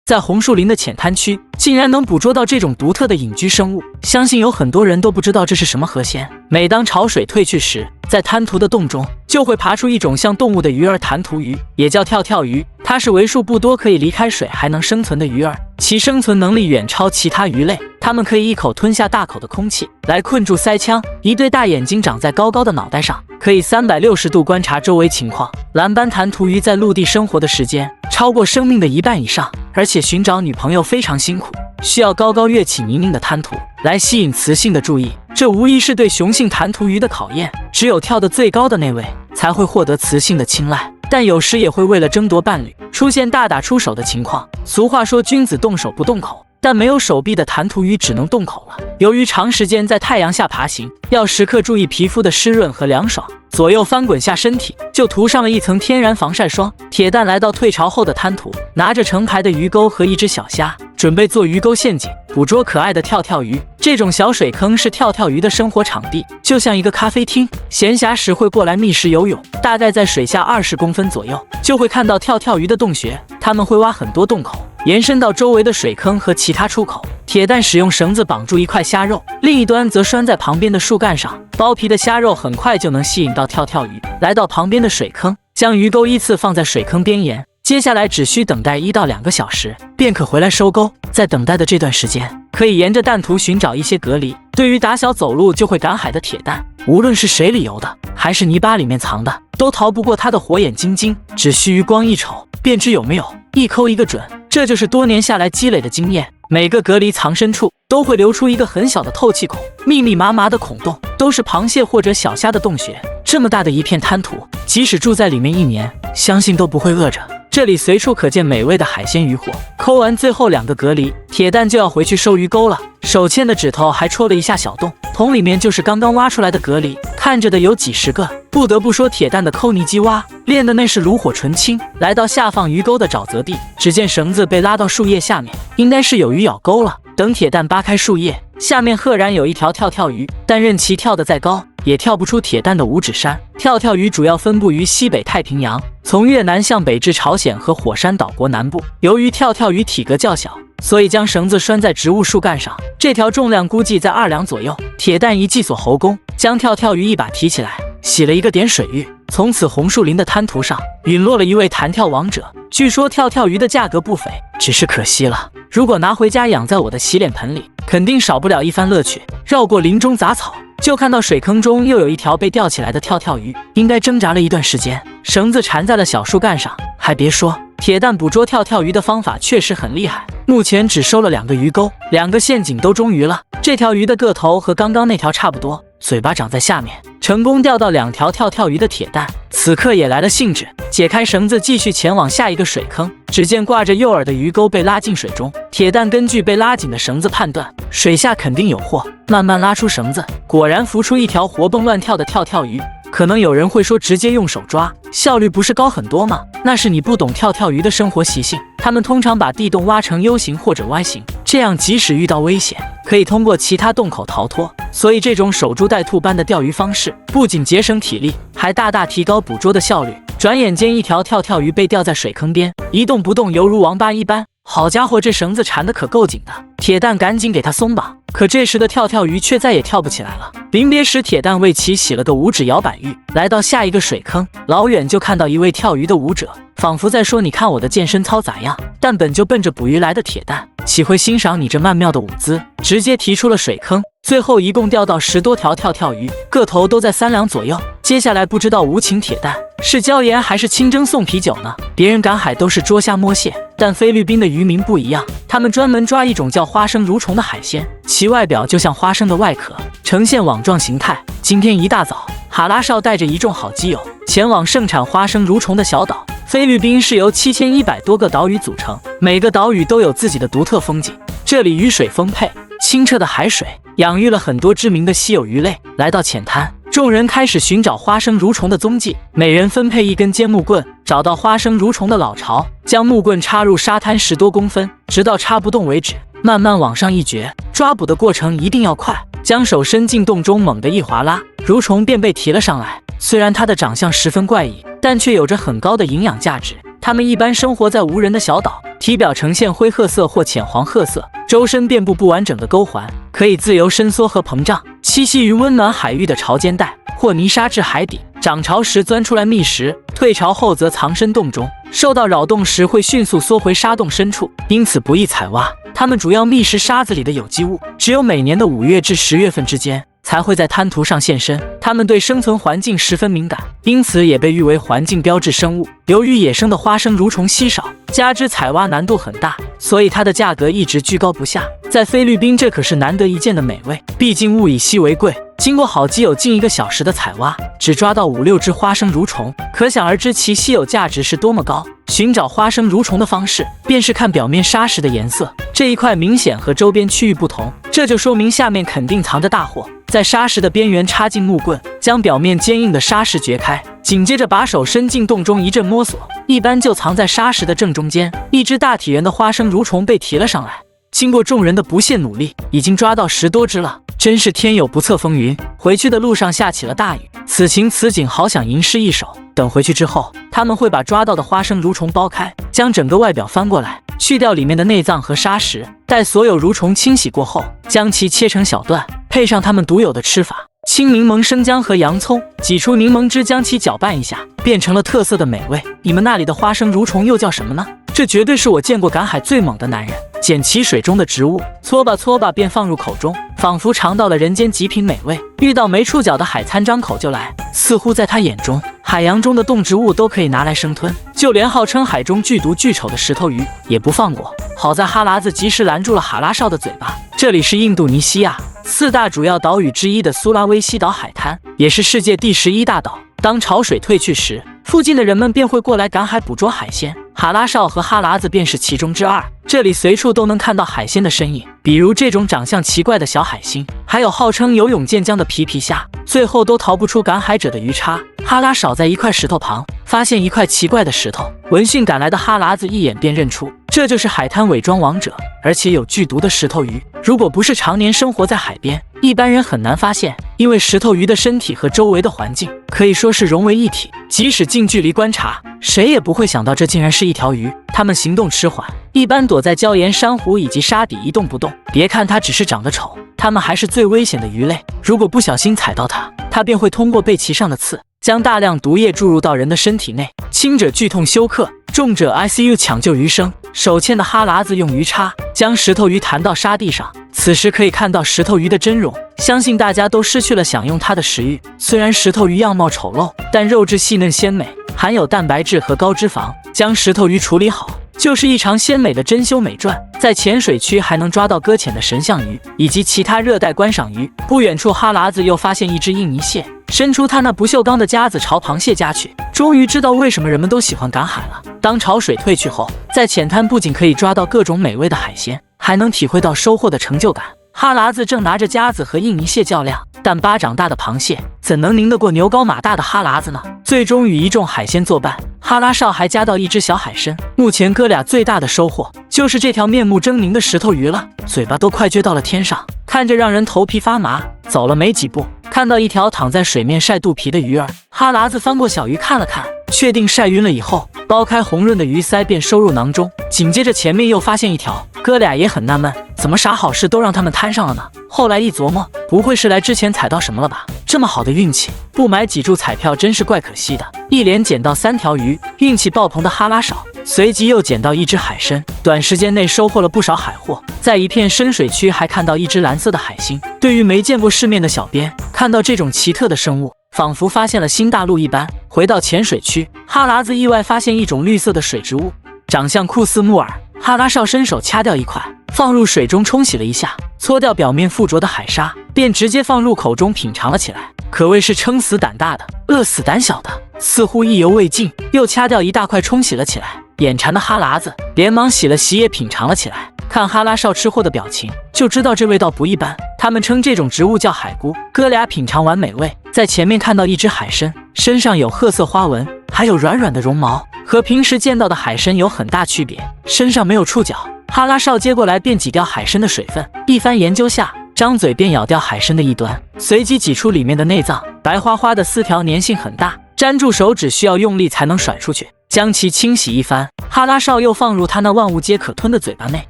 在红树林的浅滩区，竟然能捕捉到这种独特的隐居生物，相信有很多人都不知道这是什么河鲜。每当潮水退去时，在滩涂的洞中就会爬出一种像动物的鱼儿——弹涂鱼，也叫跳跳鱼。它是为数不多可以离开水还能生存的鱼儿，其生存能力远超其他鱼类。它们可以一口吞下大口的空气来困住鳃腔，一对大眼睛长在高高的脑袋上，可以360度观察周围情况。蓝斑弹涂鱼在陆地生活的时间超过生命的1半以上，而且寻找女朋友非常辛苦，需要高高跃起泥泞的滩涂来吸引雌性的注意，这无疑是对雄性弹涂鱼的考验。只有跳得最高的那位才会获得雌性的青睐，但有时也会为了争夺伴侣出现大打出手的情况。俗话说君子动手不动口，但没有手臂的弹涂鱼只能动口了。由于长时间在太阳下爬行，要时刻注意皮肤的湿润和凉爽，左右翻滚下身体就涂上了一层天然防晒霜。铁蛋来到退潮后的滩涂，拿着成排的鱼钩和一只小虾，准备做鱼钩陷阱，捕捉可爱的跳跳鱼。这种小水坑是跳跳鱼的生活场地，就像一个咖啡厅，闲暇时会过来觅食游泳，大概在水下20公分左右，就会看到跳跳鱼的洞穴。它们会挖很多洞口，延伸到周围的水坑和其他出口。铁蛋使用绳子绑住一块虾肉，另一端则拴在旁边的树干上，剥皮的虾肉很快就能吸引到跳跳鱼。来到旁边的水坑，将鱼钩依次放在水坑边沿，接下来只需等待1到2个小时，便可回来收钩。在等待的这段时间，可以沿着弹涂寻找一些蛤蜊。对于打小走路就会赶海的铁蛋，无论是水里游的，还是泥巴里面藏的，都逃不过他的火眼金睛。只需余光一瞅，便知有没有，一抠一个准。这就是多年下来积累的经验。每个蛤蜊藏身处都会留出一个很小的透气孔，密密麻麻的孔洞都是螃蟹或者小虾的洞穴。这么大的一片滩涂，即使住在里面1年，相信都不会饿着。这里随处可见美味的海鲜渔获。抠完最后2个蛤蜊，铁蛋就要回去收鱼钩了。手牵的指头还戳了一下小洞，桶里面就是刚刚挖出来的蛤蜊，看着的有几十个。不得不说，铁蛋的抠泥机挖练的那是炉火纯青。来到下放鱼钩的沼泽地，只见绳子被拉到树叶下面，应该是有鱼咬钩了。等铁蛋扒开树叶，下面赫然有一条跳跳鱼，但任其跳得再高，也跳不出铁蛋的五指山。跳跳鱼主要分布于西北太平洋，从越南向北至朝鲜和火山岛国南部。由于跳跳鱼体格较小，所以将绳子拴在植物树干上，这条重量估计在2两左右。铁蛋一记锁喉功，将跳跳鱼一把提起来，洗了一个点水浴。从此红树林的滩涂上陨落了一位弹跳王者。据说跳跳鱼的价格不菲，只是可惜了，如果拿回家养在我的洗脸盆里，肯定少不了一番乐趣。绕过林中杂草，就看到水坑中又有一条被吊起来的跳跳鱼，应该挣扎了一段时间，绳子缠在了小树干上。还别说，铁蛋捕捉跳跳鱼的方法确实很厉害。目前只收了2个鱼钩，2个陷阱都中鱼了。这条鱼的个头和刚刚那条差不多，嘴巴长在下面。成功钓到2条跳跳鱼的铁蛋，此刻也来了兴致，解开绳子继续前往下一个水坑。只见挂着诱饵的鱼钩被拉进水中，铁蛋根据被拉紧的绳子判断，水下肯定有货，慢慢拉出绳子，果然浮出一条活蹦乱跳的跳跳鱼。可能有人会说，直接用手抓效率不是高很多吗？那是你不懂跳跳鱼的生活习性，它们通常把地洞挖成 U 型或者 Y 型，这样即使遇到危险，可以通过其他洞口逃脱。所以这种守株待兔般的钓鱼方式，不仅节省体力，还大大提高捕捉的效率。转眼间，一条跳跳鱼被吊在水坑边，一动不动，犹如王八一般。好家伙，这绳子缠得可够紧的，铁蛋赶紧给它松绑。可这时的跳跳鱼却再也跳不起来了。临别时，铁蛋为其洗了个五指摇摆浴。来到下一个水坑，老远就看到一位跳鱼的舞者，仿佛在说：“你看我的健身操咋样？”但本就奔着捕鱼来的铁蛋，岂会欣赏你这曼妙的舞姿，直接提出了水坑。最后一共钓到10多条跳跳鱼，个头都在3两左右。接下来不知道无情铁蛋是椒盐还是清蒸送啤酒呢？别人赶海都是捉虾摸蟹，但菲律宾的渔民不一样，他们专门抓一种叫花生蠕虫的海鲜，其外表就像花生的外壳，呈现网状形态。今天一大早，哈拉少带着一众好基友前往盛产花生蠕虫的小岛。菲律宾是由7100多个岛屿组成，每个岛屿都有自己的独特风景。这里雨水丰沛，清澈的海水养育了很多知名的稀有鱼类。来到浅滩，众人开始寻找花生蠕虫的踪迹，每人分配1根尖木棍，找到花生蠕虫的老巢，将木棍插入沙滩10多公分，直到插不动为止，慢慢往上一掘。抓捕的过程一定要快，将手伸进洞中，猛地一划拉，蠕虫便被提了上来。虽然它的长相十分怪异，但却有着很高的营养价值。它们一般生活在无人的小岛，体表呈现灰褐色或浅黄褐色，周身遍布不完整的钩环，可以自由伸缩和膨胀，栖息于温暖海域的潮间带或泥沙至海底。涨潮时钻出来觅食，退潮后则藏身洞中，受到扰动时会迅速缩回沙洞深处，因此不易采挖。它们主要觅食沙子里的有机物，只有每年的5月至10月份之间才会在滩涂上现身。它们对生存环境十分敏感，因此也被誉为环境标志生物。由于野生的花生蠕虫稀少，加之采挖难度很大，所以它的价格一直居高不下。在菲律宾，这可是难得一见的美味，毕竟物以稀为贵。经过好基友近1个小时的采挖，只抓到5、6只花生蠕虫，可想而知其稀有价值是多么高。寻找花生蠕虫的方式，便是看表面沙石的颜色，这一块明显和周边区域不同，这就说明下面肯定藏着大货。在沙石的边缘插进木棍，将表面坚硬的沙石掘开，紧接着把手伸进洞中一阵摸索，一般就藏在沙石的正中间。一只大体圆的花生蠕虫被提了上来，经过众人的不懈努力，已经抓到10多只了。真是天有不测风云，回去的路上下起了大雨，此情此景，好想吟诗一首。等回去之后，他们会把抓到的花生蠕虫剥开，将整个外表翻过来，去掉里面的内脏和沙石。待所有蠕虫清洗过后，将其切成小段，配上他们独有的吃法：青柠檬、生姜和洋葱，挤出柠檬汁，将其搅拌一下，变成了特色的美味。你们那里的花生蠕虫又叫什么呢？这绝对是我见过赶海最猛的男人。捡起水中的植物，搓吧搓吧便放入口中，仿佛尝到了人间极品美味。遇到没触角的海参，张口就来，似乎在他眼中，海洋中的动植物都可以拿来生吞，就连号称海中剧毒巨丑的石头鱼也不放过。好在哈喇子及时拦住了哈拉少的嘴巴。这里是印度尼西亚4大主要岛屿之一的苏拉威西岛海滩，也是世界第11大岛。当潮水退去时，附近的人们便会过来赶海捕捉海鲜，哈拉少和哈喇子便是其中之2。这里随处都能看到海鲜的身影，比如这种长相奇怪的小海星，还有号称游泳健将的皮皮虾，最后都逃不出赶海者的鱼叉。哈拉少在一块石头旁发现一块奇怪的石头，闻讯赶来的哈喇子一眼便认出，这就是海滩伪装王者，而且有剧毒的石头鱼。如果不是常年生活在海边，一般人很难发现，因为石头鱼的身体和周围的环境可以说是融为一体，即使近距离观察，谁也不会想到这竟然是一条鱼。它们行动迟缓，一般躲在礁岩、珊瑚以及沙底一动不动。别看它只是长得丑，它们还是最危险的鱼类。如果不小心踩到它，它便会通过背鳍上的刺，将大量毒液注入到人的身体内，轻者剧痛休克，重者 ICU 抢救余生。手欠的哈喇子用鱼叉将石头鱼弹到沙地上，此时可以看到石头鱼的真容，相信大家都失去了享用它的食欲。虽然石头鱼样貌丑陋，但肉质细嫩鲜美，含有蛋白质和高脂肪，将石头鱼处理好，就是一场鲜美的珍馐美馔。在浅水区还能抓到搁浅的神象鱼以及其他热带观赏鱼。不远处，哈喇子又发现一只印尼蟹，伸出他那不锈钢的夹子朝螃蟹夹去。终于知道为什么人们都喜欢赶海了。当潮水退去后，在浅滩不仅可以抓到各种美味的海鲜，还能体会到收获的成就感。哈喇子正拿着夹子和印尼蟹较量，但巴掌大的螃蟹怎能拧得过牛高马大的哈喇子呢？最终与一众海鲜作伴，哈拉少还夹到一只小海参。目前哥俩最大的收获就是这条面目狰狞的石头鱼了，嘴巴都快撅到了天上，看着让人头皮发麻。走了没几步，看到一条躺在水面晒肚皮的鱼儿，哈喇子翻过小鱼看了看，确定晒晕了以后，剥开红润的鱼鳃便收入囊中。紧接着前面又发现一条，哥俩也很纳闷，怎么啥好事都让他们摊上了呢？后来一琢磨，不会是来之前踩到什么了吧？这么好的运气，不买几注彩票真是怪可惜的。一连捡到3条鱼，运气爆棚的哈拉少随即又捡到一只海参，短时间内收获了不少海货。在一片深水区还看到一只蓝色的海星。对于没见过世面的小编，看到这种奇特的生物，仿佛发现了新大陆一般。回到浅水区，哈喇子意外发现一种绿色的水植物，长相酷似木耳。哈拉少伸手掐掉一块，放入水中冲洗了一下，搓掉表面附着的海沙，便直接放入口中品尝了起来。可谓是撑死胆大的，饿死胆小的。似乎意犹未尽，又掐掉一大块冲洗了起来。眼馋的哈喇子连忙洗了洗也品尝了起来。看哈拉少吃货的表情，就知道这味道不一般。他们称这种植物叫海菇。哥俩品尝完美味，在前面看到一只海参，身上有褐色花纹，还有软软的绒毛，和平时见到的海参有很大区别，身上没有触角。哈拉少接过来便挤掉海参的水分，一番研究下，张嘴便咬掉海参的一端，随即挤出里面的内脏，白花花的丝条，粘性很大，粘住手指需要用力才能甩出去。将其清洗一番，哈拉少又放入他那万物皆可吞的嘴巴内。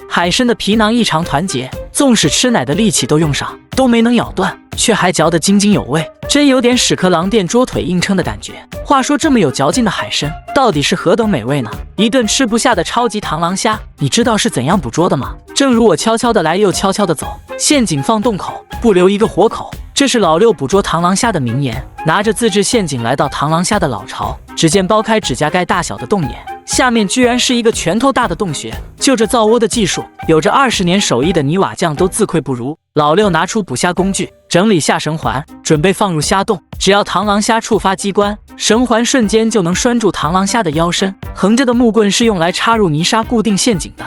海参的皮囊异常团结，纵使吃奶的力气都用上，都没能咬断，却还嚼得津津有味，真有点屎壳郎店桌腿硬撑的感觉。话说这么有嚼劲的海参，到底是何等美味呢？一顿吃不下的超级螳螂虾，你知道是怎样捕捉的吗？正如我悄悄的来又悄悄的走，陷阱放洞口，不留一个活口。这是老六捕捉螳螂虾的名言。拿着自制陷阱来到螳螂虾的老巢，只见剥开指甲盖大小的洞眼，下面居然是一个拳头大的洞穴。就这造窝的技术，有着20年手艺的泥瓦匠都自愧不如。老六拿出捕虾工具，整理下绳环，准备放入虾洞。只要螳螂虾触发机关，绳环瞬间就能拴住螳螂虾的腰身。横着的木棍是用来插入泥沙固定陷阱的。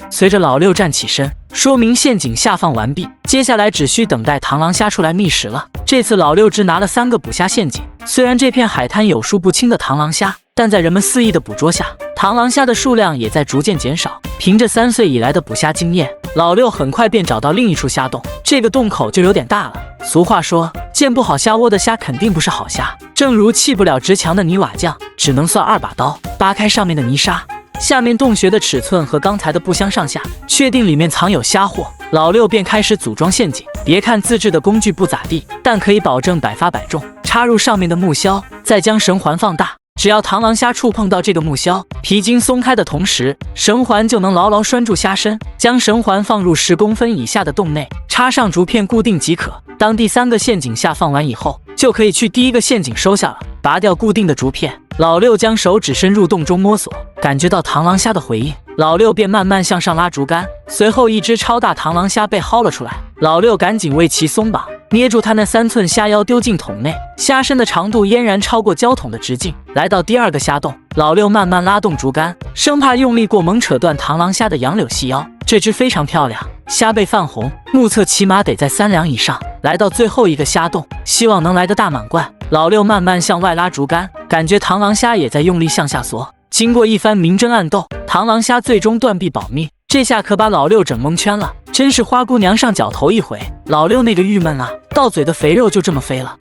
随着老六站起身，说明陷阱下放完毕，接下来只需等待螳螂虾出来觅食了。这次老六只拿了3个捕虾陷阱。虽然这片海滩有数不清的螳螂虾，但在人们肆意的捕捉下，螳螂虾的数量也在逐渐减少。凭着3岁以来的捕虾经验，老六很快便找到另一处虾洞。这个洞口就有点大了。俗话说，建不好虾窝的虾肯定不是好虾。正如砌不了直墙的泥瓦匠，只能算2把刀扒开上面的泥沙。下面洞穴的尺寸和刚才的不相上下，确定里面藏有虾货，老六便开始组装陷阱。别看自制的工具不咋地，但可以保证100发100中。插入上面的木销，再将绳环放大，只要螳螂虾触碰到这个木销，皮筋松开的同时，绳环就能牢牢拴住虾身。将绳环放入10公分以下的洞内，插上竹片固定即可。当第3个陷阱下放完以后，就可以去第1个陷阱收下了。拔掉固定的竹片，老六将手指伸入洞中摸索，感觉到螳螂虾的回应，老六便慢慢向上拉竹竿。随后一只超大螳螂虾被薅了出来，老六赶紧为其松绑，捏住它那3寸虾腰丢进桶内，虾身的长度俨然超过胶桶的直径。来到第2个虾洞，老六慢慢拉动竹竿，生怕用力过猛扯断螳螂虾的杨柳细腰。这只非常漂亮，虾背泛红，目测起码得在3两以上。来到最后一个虾洞，希望能来个大满贯。老六慢慢向外拉竹竿，感觉螳螂虾也在用力向下缩。经过一番明争暗斗，螳螂虾最终断臂保命。这下可把老六整蒙圈了，真是花姑娘上脚头一回。老六那个郁闷啊，到嘴的肥肉就这么飞了。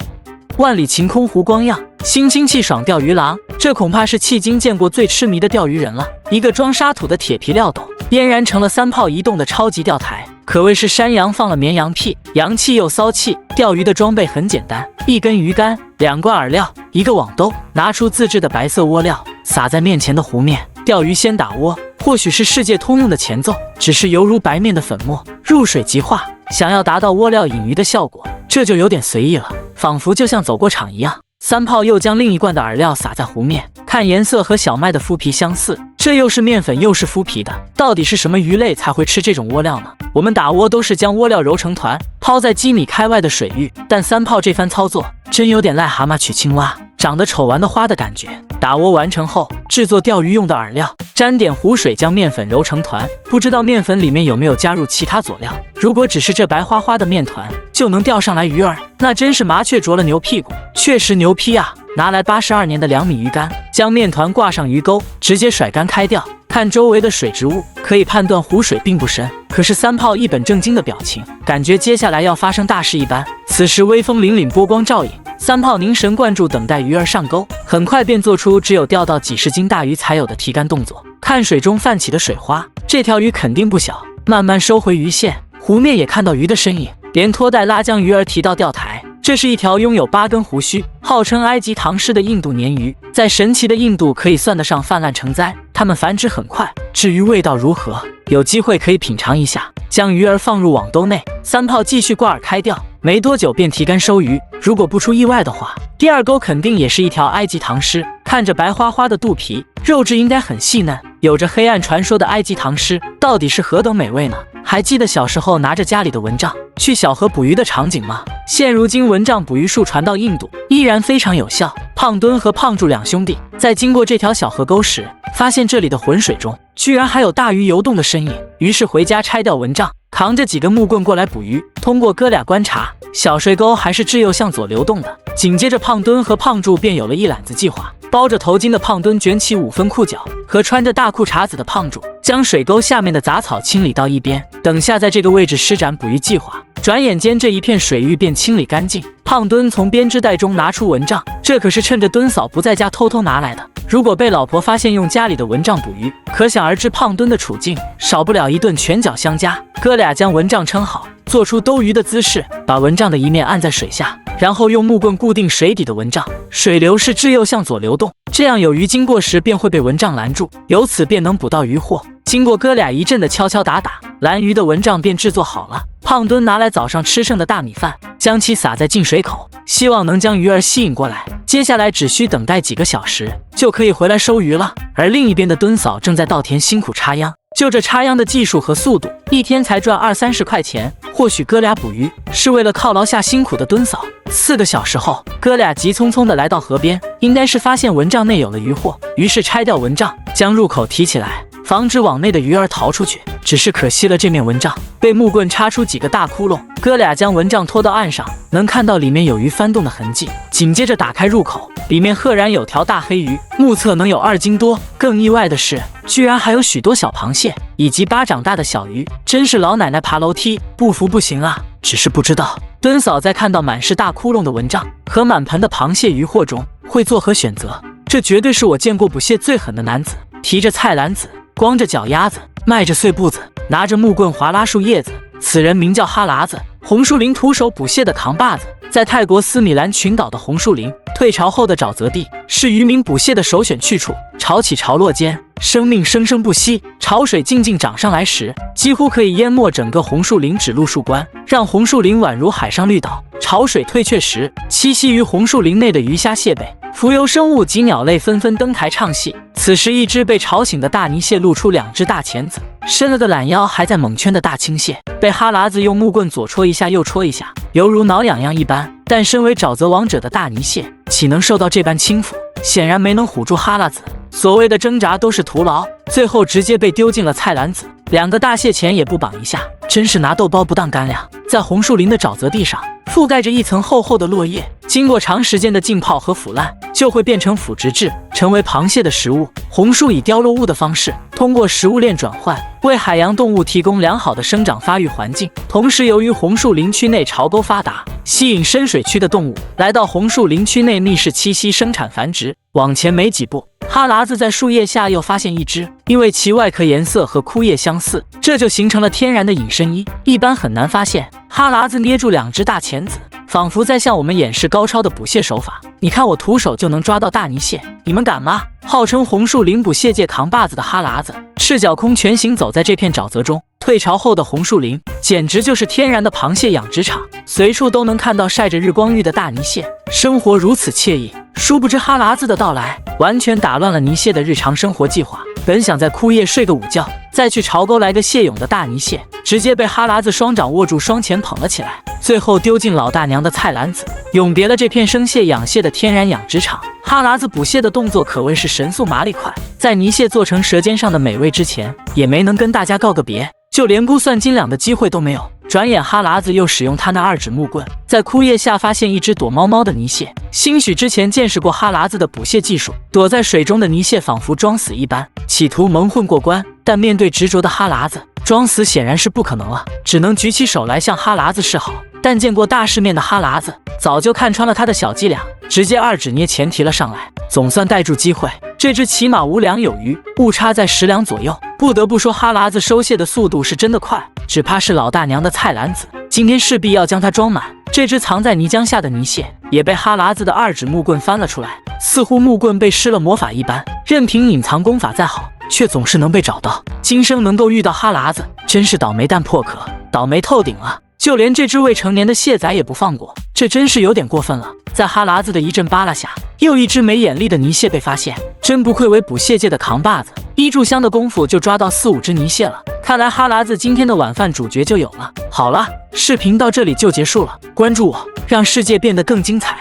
万里晴空湖光漾，心清气爽钓鱼郎，这恐怕是迄今见过最痴迷的钓鱼人了。一个装沙土的铁皮料斗，俨然成了3炮一洞的超级钓台，可谓是山羊放了绵羊屁，洋气又骚气。钓鱼的装备很简单，1根鱼竿，2罐饵料，1个网兜，拿出自制的白色窝料，撒在面前的湖面。钓鱼先打窝，或许是世界通用的前奏，只是犹如白面的粉末，入水即化。想要达到窝料引鱼的效果，这就有点随意了，仿佛就像走过场一样。3炮又将另一罐的饵料撒在湖面，看颜色和小麦的麸皮相似，这又是面粉又是麸皮的，到底是什么鱼类才会吃这种窝料呢？我们打窝都是将窝料揉成团，抛在几米开外的水域，但3炮这番操作真有点癞蛤蟆娶青蛙，长得丑玩的花的感觉。打窝完成后，制作钓鱼用的饵料，沾点湖水将面粉揉成团，不知道面粉里面有没有加入其他佐料。如果只是这白花花的面团就能钓上来鱼儿，那真是麻雀啄了牛屁股，确实牛批啊！拿来82年的2米鱼竿，将面团挂上鱼钩，直接甩竿开钓。看周围的水植物，可以判断湖水并不深。可是3炮一本正经的表情，感觉接下来要发生大事一般。此时微风凛凛，波光照影，3炮凝神灌注，等待鱼儿上钩。很快便做出只有钓到几十斤大鱼才有的提竿动作。看水中泛起的水花，这条鱼肯定不小。慢慢收回鱼线，湖面也看到鱼的身影，连拖带拉将鱼儿提到钓台。这是一条拥有8根胡须，号称埃及唐狮的印度鲶鱼，在神奇的印度可以算得上泛滥成灾。它们繁殖很快，至于味道如何，有机会可以品尝一下。将鱼儿放入网兜内，3炮继续挂饵开钓，没多久便提竿收鱼。如果不出意外的话，第2钩肯定也是一条埃及唐狮。看着白花花的肚皮，肉质应该很细嫩，有着黑暗传说的埃及唐狮到底是何等美味呢？还记得小时候拿着家里的蚊帐去小河捕鱼的场景吗？现如今蚊帐捕鱼术传到印度，依然非常有效。胖墩和胖柱2兄弟在经过这条小河沟时，发现这里的浑水中居然还有大鱼游动的身影，于是回家拆掉蚊帐，扛着几根木棍过来捕鱼。通过哥俩观察，小水沟还是自右向左流动的。紧接着胖墩和胖柱便有了一揽子计划。包着头巾的胖墩卷起5分裤脚，和穿着大裤衩子的胖柱将水沟下面的杂草清理到一边，等下在这个位置施展捕鱼计划。转眼间这一片水域便清理干净，胖墩从编织袋中拿出蚊帐，这可是趁着墩嫂不在家偷偷拿来的。如果被老婆发现用家里的蚊帐捕鱼，可想而知胖墩的处境，少不了一顿拳脚相加。哥俩将蚊帐撑好，做出兜鱼的姿势，把蚊帐的一面按在水下，然后用木棍固定水底的蚊帐，水流是至右向左流动，这样有鱼经过时便会被蚊帐拦住，由此便能捕到鱼获。经过哥俩一阵的敲敲打打，拦鱼的蚊帐便制作好了。胖墩拿来早上吃剩的大米饭，将其撒在进水口，希望能将鱼儿吸引过来。接下来只需等待几个小时，就可以回来收鱼了。而另一边的墩嫂正在稻田辛苦插秧，就这插秧的技术和速度，一天才赚20-30块钱。或许哥俩捕鱼是为了犒劳下辛苦的墩嫂。4个小时后，哥俩急匆匆地来到河边，应该是发现蚊帐内有了鱼获，于是拆掉蚊帐，将入口提起来，防止网内的鱼儿逃出去。只是可惜了这面蚊帐被木棍插出几个大窟窿。哥俩将蚊帐拖到岸上，能看到里面有鱼翻动的痕迹。紧接着打开入口，里面赫然有条大黑鱼，目测能有2斤多。更意外的是，居然还有许多小螃蟹以及巴掌大的小鱼，真是老奶奶爬楼梯，不服不行啊！只是不知道墩嫂在看到满是大窟窿的蚊帐和满盆的螃蟹鱼获中会作何选择。这绝对是我见过捕蟹最狠的男子，提着菜篮子，光着脚丫子，迈着碎步子，拿着木棍划拉树叶子。此人名叫哈喇子，红树林徒手捕蟹的扛把子。在泰国斯米兰群岛的红树林，退潮后的沼泽地，是渔民捕蟹的首选去处。潮起潮落间，生命生生不息，潮水静静涨上来时，几乎可以淹没整个红树林，指路树关，让红树林宛如海上绿岛。潮水退却时，栖息于红树林内的鱼虾蟹贝、浮游生物及鸟类纷纷登台唱戏。此时，一只被吵醒的大泥蟹露出2只大钳子，伸了个懒腰还在猛圈的大青蟹，被哈喇子用木棍左戳一下右戳一下，犹如挠痒痒一般。但身为沼泽王者的大泥蟹，岂能受到这般轻浮？显然没能唬住哈喇子。所谓的挣扎都是徒劳，最后直接被丢进了菜篮子。2个大蟹钳也不绑一下，真是拿豆包不当干粮。在红树林的沼泽地上，覆盖着一层厚厚的落叶，经过长时间的浸泡和腐烂，就会变成腐殖质，成为螃蟹的食物。红树以凋落物的方式，通过食物链转换，为海洋动物提供良好的生长发育环境。同时，由于红树林区内潮沟发达，吸引深水区的动物来到红树林区内觅食栖息、生产繁殖。往前没几步，哈喇子在树叶下又发现一只，因为其外壳颜色和枯叶相似，这就形成了天然的隐身衣，一般很难发现。哈喇子捏住2只大钳子，仿佛在向我们演示高超的捕蟹手法。你看我徒手就能抓到大泥蟹，你们敢吗？号称红树林捕蟹界扛把子的哈喇子，赤脚空拳行走在这片沼泽中。退潮后的红树林简直就是天然的螃蟹养殖场，随处都能看到晒着日光浴的大泥蟹，生活如此惬意。殊不知哈喇子的到来完全打乱了泥蟹的日常生活计划。本想在枯叶睡个午觉，再去潮沟来个蟹泳的大泥蟹，直接被哈喇子双掌握住，双前捧了起来，最后丢进老大娘的菜篮子，永别了这片生蟹养蟹的天然养殖场。哈喇子捕蟹的动作可谓是神速麻利快，在泥蟹做成舌尖上的美味之前，也没能跟大家告个别，就连估算斤两的机会都没有。转眼哈喇子又使用他那2指木棍，在枯叶下发现一只躲猫猫的泥蟹。兴许之前见识过哈喇子的捕蟹技术，躲在水中的泥蟹仿佛装死一般，企图蒙混过关。但面对执着的哈喇子，装死显然是不可能了，只能举起手来向哈喇子示好。但见过大世面的哈喇子早就看穿了他的小伎俩，直接2指捏钳提了上来，总算逮住机会。这只起码5两有余，误差在10两左右。不得不说，哈喇子收蟹的速度是真的快，只怕是老大娘的菜篮子，今天势必要将它装满。这只藏在泥浆下的泥蟹也被哈喇子的2指木棍翻了出来，似乎木棍被施了魔法一般，任凭隐藏功法再好，却总是能被找到。今生能够遇到哈喇子，真是倒霉蛋破壳，倒霉透顶了。就连这只未成年的蟹仔也不放过，这真是有点过分了。在哈喇子的一阵扒拉下，又一只没眼力的泥蟹被发现，真不愧为捕蟹界的扛把子，一炷香的功夫就抓到4、5只泥蟹了。看来哈喇子今天的晚饭主角就有了。好了，视频到这里就结束了，关注我，让世界变得更精彩。